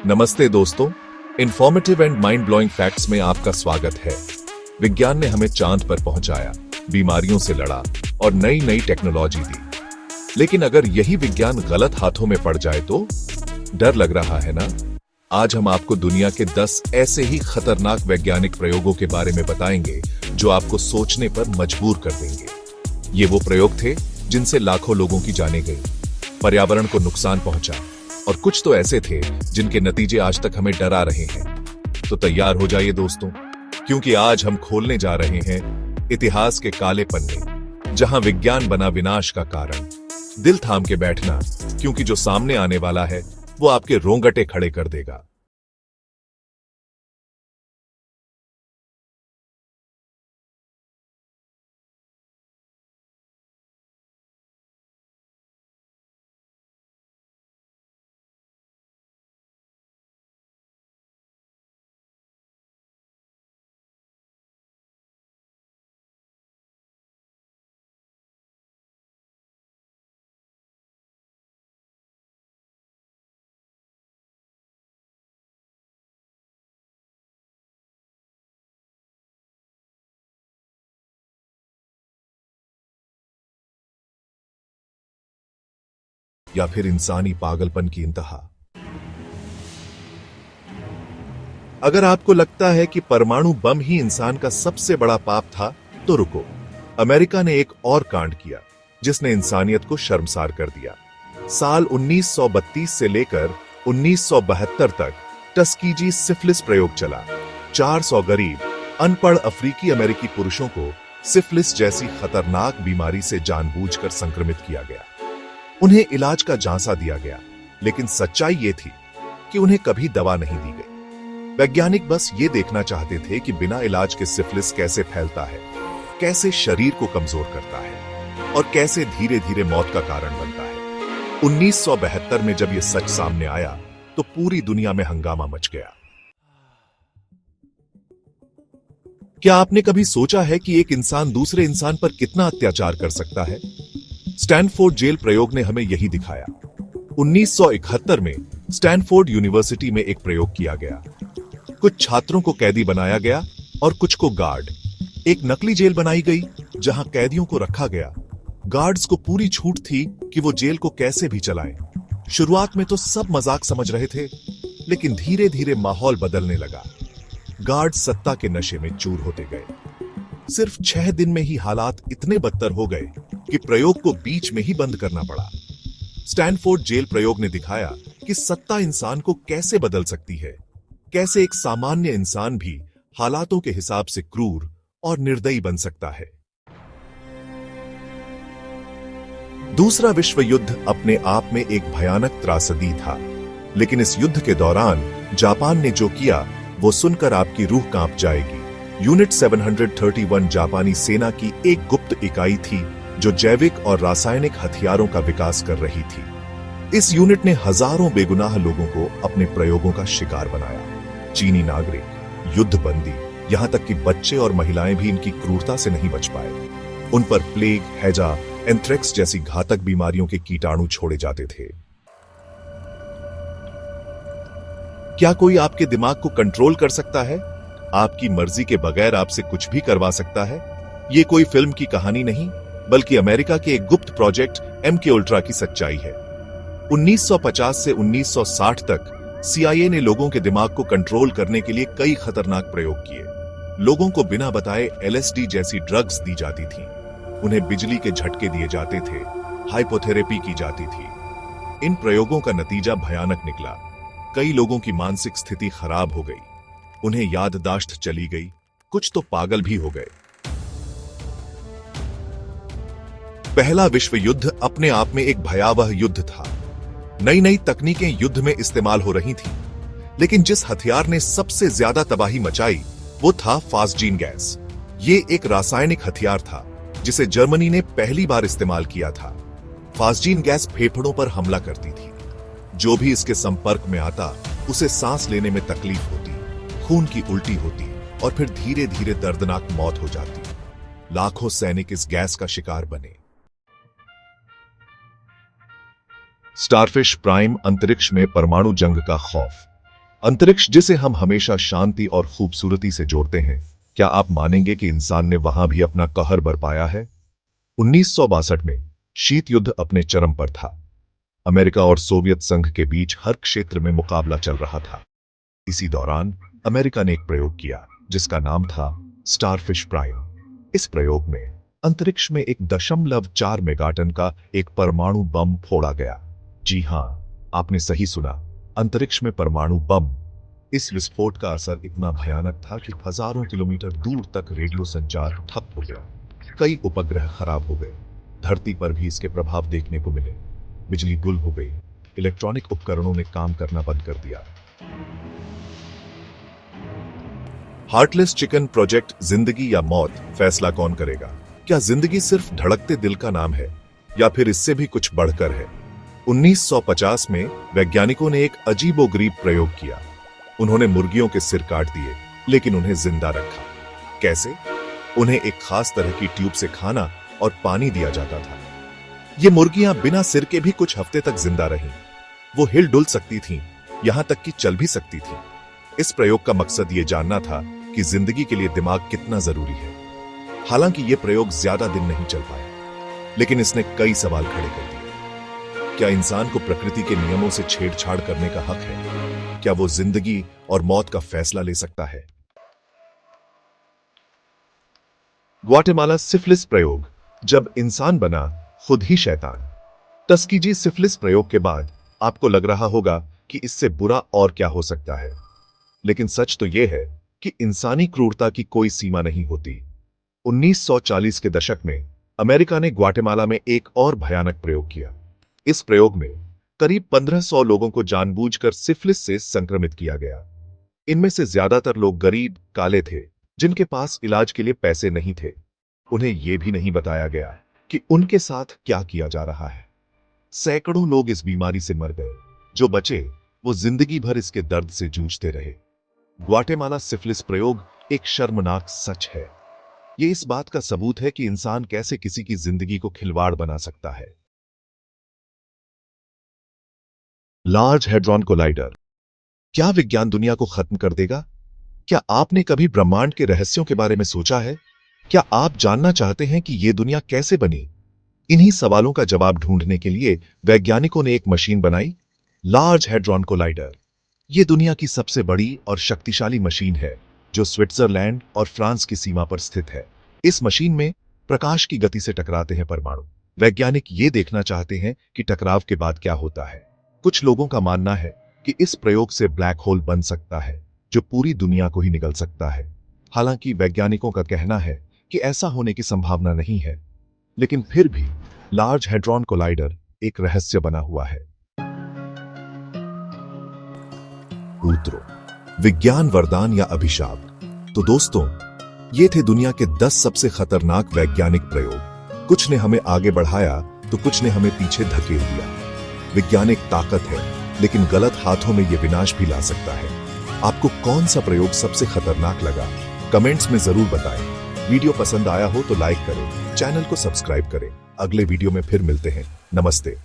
नमस्ते दोस्तों, informative and mind blowing facts में आपका स्वागत है। विज्ञान ने हमें चांद पर पहुंचाया, बीमारियों से लड़ा और नई नई टेक्नोलॉजी दी। लेकिन अगर यही विज्ञान गलत हाथों में पड़ जाए तो डर लग रहा है ना। आज हम आपको दुनिया के 10 ऐसे ही खतरनाक वैज्ञानिक प्रयोगों के बारे में बताएंगे जो आपको सोचने पर मजबूर कर देंगे। ये वो प्रयोग थे जिनसे लाखों लोगों की जानें गई, पर्यावरण को नुकसान पहुंचा, और कुछ तो ऐसे थे जिनके नतीजे आज तक हमें डरा रहे हैं। तो तैयार हो जाइए दोस्तों, क्योंकि आज हम खोलने जा रहे हैं इतिहास के काले पन्ने, जहां विज्ञान बना विनाश का कारण। दिल थाम के बैठना, क्योंकि जो सामने आने वाला है वो आपके रोंगटे खड़े कर देगा। या फिर इंसानी पागलपन की इंतहा। अगर आपको लगता है कि परमाणु बम ही इंसान का सबसे बड़ा पाप था, तो रुको। अमेरिका ने एक और कांड किया जिसने इंसानियत को शर्मसार कर दिया। साल 1932 से लेकर 1972 तक टस्कीजी सिफिलिस प्रयोग चला। 400 गरीब अनपढ़ अफ्रीकी अमेरिकी पुरुषों को सिफिलिस जैसी खतरनाक बीमारी से जानबूझकर संक्रमित किया गया। उन्हें इलाज का झांसा दिया गया, लेकिन सच्चाई यह थी कि उन्हें कभी दवा नहीं दी गई। वैज्ञानिक बस ये देखना चाहते थे कि बिना इलाज के सिफिलिस कैसे फैलता है, कैसे शरीर को कमजोर करता है और कैसे धीरे धीरे मौत का कारण बनता है। 1972 में जब यह सच सामने आया तो पूरी दुनिया में हंगामा मच गया। क्या आपने कभी सोचा है कि एक इंसान दूसरे इंसान पर कितना अत्याचार कर सकता है? स्टैनफोर्ड जेल प्रयोग ने हमें यही दिखाया। 1971 में स्टैनफोर्ड यूनिवर्सिटी में एक प्रयोग किया गया। कुछ छात्रों को कैदी बनाया गया और कुछ को गार्ड। एक नकली जेल बनाई गई जहां कैदियों को रखा गया। गार्ड्स को पूरी छूट थी कि वो जेल को कैसे भी चलाएं। शुरुआत में तो सब मजाक समझ रहे थे, लेकिन धीरे धीरे माहौल बदलने लगा। गार्ड सत्ता के नशे में चूर होते गए। सिर्फ 6 दिन में ही हालात इतने बदतर हो गए कि प्रयोग को बीच में ही बंद करना पड़ा। स्टैनफोर्ड जेल प्रयोग ने दिखाया कि सत्ता इंसान को कैसे बदल सकती है, कैसे एक सामान्य इंसान भी हालातों के हिसाब से क्रूर और निर्दयी बन सकता है। दूसरा विश्व युद्ध अपने आप में एक भयानक त्रासदी था, लेकिन इस युद्ध के दौरान जापान ने जो किया वो सुनकर आपकी रूह कांप जाएगी। यूनिट 731 जापानी सेना की एक गुप्त इकाई थी जो जैविक और रासायनिक हथियारों का विकास कर रही थी। इस यूनिट ने हजारों बेगुनाह लोगों को अपने प्रयोगों का शिकार बनाया। चीनी नागरिक, युद्धबंदी, यहां तक कि बच्चे और महिलाएं भी इनकी क्रूरता से नहीं बच पाए। उन पर प्लेग, हैजा, एंथ्रेक्स जैसी घातक बीमारियों के कीटाणु छोड़े जाते थे। क्या कोई आपके दिमाग को कंट्रोल कर सकता है? आपकी मर्जी के बगैर आपसे कुछ भी करवा सकता है? ये कोई फिल्म की कहानी नहीं, बल्कि अमेरिका के एक गुप्त प्रोजेक्ट MK अल्ट्रा की सच्चाई है। 1950 से 1960 तक CIA ने लोगों के दिमाग को कंट्रोल करने के लिए कई खतरनाक प्रयोग किए। लोगों को बिना बताए LSD जैसी ड्रग्स दी जाती थीं, उन्हें बिजली के झटके दिए जाते थे, हाइपोथेरेपी की जाती थी। इन प्रयोगों का नतीजा भयानक निकला। कई लोगों की मानसिक स्थिति खराब हो गई, उन्हें याददाश्त चली गई, कुछ तो पागल भी हो गए। पहला विश्व युद्ध अपने आप में एक भयावह युद्ध था। नई नई तकनीकें युद्ध में इस्तेमाल हो रही थीं, लेकिन जिस हथियार ने सबसे ज्यादा तबाही मचाई वो था फास्जीन गैस। ये एक रासायनिक हथियार था जिसे जर्मनी ने पहली बार इस्तेमाल किया था। फास्जीन गैस फेफड़ों पर हमला करती थी। जो भी इसके संपर्क में आता उसे सांस लेने में तकलीफ होती, खून की उल्टी होती और फिर धीरे धीरे दर्दनाक मौत हो जाती। लाखों सैनिक इस गैस का शिकार बने। स्टारफिश प्राइम अंतरिक्ष में परमाणु जंग का खौफ। अंतरिक्ष जिसे हम हमेशा शांति और खूबसूरती से जोड़ते हैं, क्या आप मानेंगे कि इंसान ने वहां भी अपना कहर बरपाया है? 1962 में शीत युद्ध अपने चरम पर था। अमेरिका और सोवियत संघ के बीच हर क्षेत्र में मुकाबला चल रहा था। इसी दौरान अमेरिका ने एक प्रयोग किया जिसका नाम था स्टारफिश प्राइम। इस प्रयोग में अंतरिक्ष में 1.4 मेगाटन का एक परमाणु बम फोड़ा गया। जी हां, आपने सही सुना, अंतरिक्ष में परमाणु बम। इस विस्फोट का असर इतना भयानक था कि हजारों किलोमीटर दूर तक रेडियो संचार ठप हो गया। कई उपग्रह खराब हो गए। धरती पर भी इसके प्रभाव देखने को मिले। बिजली गुल हो गई। इलेक्ट्रॉनिक उपकरणों ने काम करना बंद कर दिया। हार्टलेस चिकन प्रोजेक्ट, जिंदगी या मौत, फैसला कौन करेगा? क्या जिंदगी सिर्फ धड़कते दिल का नाम है या फिर इससे भी कुछ बढ़कर है? 1950 में वैज्ञानिकों ने एक अजीबोगरीब प्रयोग किया। उन्होंने मुर्गियों के सिर काट दिए लेकिन उन्हें जिंदा रखा। कैसे? उन्हें एक खास तरह की ट्यूब से खाना और पानी दिया जाता था। ये मुर्गियां बिना सिर के भी कुछ हफ्ते तक जिंदा रहीं। वो हिल डुल सकती थीं, यहां तक कि चल भी सकती थीं। इस प्रयोग का मकसद ये जानना था कि जिंदगी के लिए दिमाग कितना जरूरी है। हालांकि यह प्रयोग ज्यादा दिन नहीं चल पाया, लेकिन इसने कई सवाल खड़े कर दिए। क्या इंसान को प्रकृति के नियमों से छेड़छाड़ करने का हक है? क्या वो जिंदगी और मौत का फैसला ले सकता है? ग्वाटेमाला सिफिलिस प्रयोग, जब इंसान बना खुद ही शैतान। टस्कीजी सिफिलिस प्रयोग के बाद आपको लग रहा होगा कि इससे बुरा और क्या हो सकता है, लेकिन सच तो यह है कि इंसानी क्रूरता की कोई सीमा नहीं होती। 1940 के दशक में अमेरिका ने ग्वाटेमाला में एक और भयानक प्रयोग किया। इस प्रयोग में करीब 1500 लोगों को जानबूझकर सिफिलिस से संक्रमित किया गया। इनमें से ज्यादातर लोग गरीब, काले थे, जिनके पास इलाज के लिए पैसे नहीं थे। उन्हें यह भी नहीं बताया गया कि उनके साथ क्या किया जा रहा है। सैकड़ों लोग इस बीमारी से मर गए। जो बचे वो जिंदगी भर इसके दर्द से जूझते रहे। ग्वाटेमाला सिफिलिस प्रयोग एक शर्मनाक सच है। यह इस बात का सबूत है कि इंसान कैसे किसी की जिंदगी को खिलवाड़ बना सकता है। लार्ज हैड्रॉन कोलाइडर, क्या विज्ञान दुनिया को खत्म कर देगा? क्या आपने कभी ब्रह्मांड के रहस्यों के बारे में सोचा है? क्या आप जानना चाहते हैं कि यह दुनिया कैसे बनी? इन्हीं सवालों का जवाब ढूंढने के लिए वैज्ञानिकों ने एक मशीन बनाई, लार्ज हैड्रॉन कोलाइडर। यह दुनिया की सबसे बड़ी और शक्तिशाली मशीन है जो स्विट्जरलैंड और फ्रांस की सीमा पर स्थित है। इस मशीन में प्रकाश की गति से टकराते हैं परमाणु। वैज्ञानिक ये देखना चाहते हैं कि टकराव के बाद क्या होता है। कुछ लोगों का मानना है कि इस प्रयोग से ब्लैक होल बन सकता है जो पूरी दुनिया को ही निगल सकता है। हालांकि वैज्ञानिकों का कहना है कि ऐसा होने की संभावना नहीं है, लेकिन फिर भी लार्ज हैड्रॉन कोलाइडर एक रहस्य बना हुआ है। सूत्रों, विज्ञान वरदान या अभिशाप। तो दोस्तों, ये थे दुनिया के 10 सबसे खतरनाक वैज्ञानिक प्रयोग। कुछ ने हमें आगे बढ़ाया तो कुछ ने हमें पीछे धकेल दिया। वैज्ञानिक ताकत है, लेकिन गलत हाथों में यह विनाश भी ला सकता है। आपको कौन सा प्रयोग सबसे खतरनाक लगा? कमेंट्स में जरूर बताएं। वीडियो पसंद आया हो तो लाइक करें, चैनल को सब्सक्राइब करें। अगले वीडियो में फिर मिलते हैं। नमस्ते।